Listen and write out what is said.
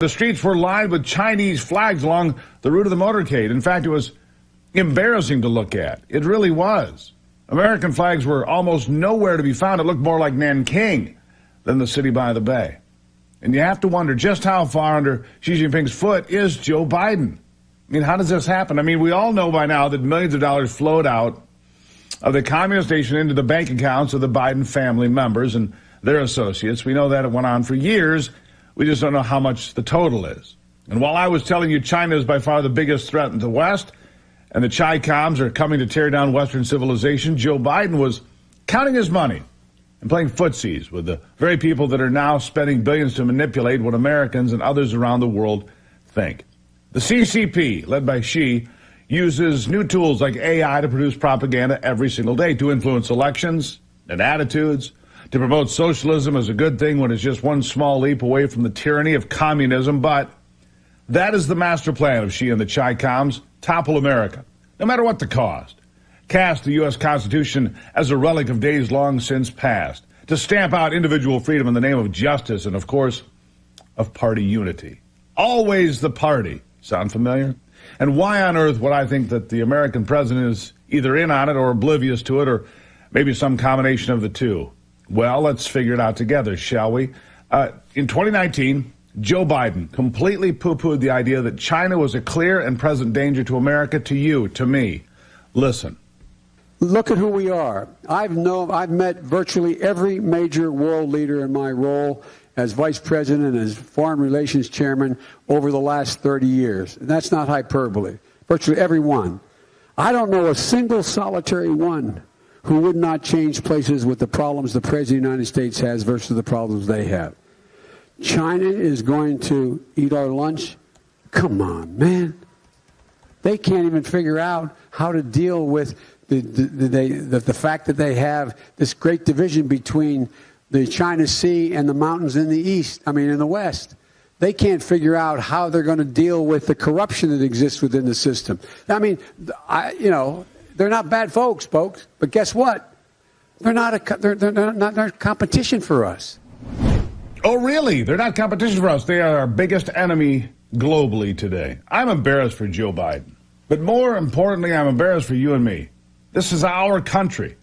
The streets were lined with Chinese flags along the route of the motorcade. In fact, it was embarrassing to look at. It really was. American flags were almost nowhere to be found. It looked more like Nanking than the city by the bay. And you have to wonder just how far under Xi Jinping's foot is Joe Biden. I mean, how does this happen? I mean, we all know by now that millions of dollars flowed out of the communist nation into the bank accounts of the Biden family members and their associates. We know that it went on for years. We just don't know how much the total is. And while I was telling you China is by far the biggest threat in the West, and the Chi-Coms are coming to tear down Western civilization, Joe Biden was counting his money and playing footsies with the very people that are now spending billions to manipulate what Americans and others around the world think. The CCP, led by Xi, uses new tools like AI to produce propaganda every single day to influence elections and attitudes, to promote socialism as a good thing when it's just one small leap away from the tyranny of communism. But that is the master plan of Xi and the Chi-Coms: topple America, no matter what the cost. Cast the U.S. Constitution as a relic of days long since past, to stamp out individual freedom in the name of justice and, of course, of party unity. Always the party. Sound familiar? And why on earth would I think that the American president is either in on it or oblivious to it, or maybe some combination of the two? Well, let's figure it out together, shall we? In 2019, Joe Biden completely poo-pooed the idea that China was a clear and present danger to America, to you, to me. Listen. Look at who we are. I've met virtually every major world leader in my role as vice president and as foreign relations chairman over the last 30 years. And that's not hyperbole. Virtually every one. I don't know a single solitary one who would not change places with the problems the President of the United States has versus the problems they have. China is going to eat our lunch? Come on, man. They can't even figure out how to deal with the fact that they have this great division between the China Sea and the mountains in the West. They can't figure out how they're going to deal with the corruption that exists within the system. I mean, they're not bad folks, but guess what? They're not competition for us. Oh, really? They're not competition for us. They are our biggest enemy globally today. I'm embarrassed for Joe Biden. But more importantly, I'm embarrassed for you and me. This is our country.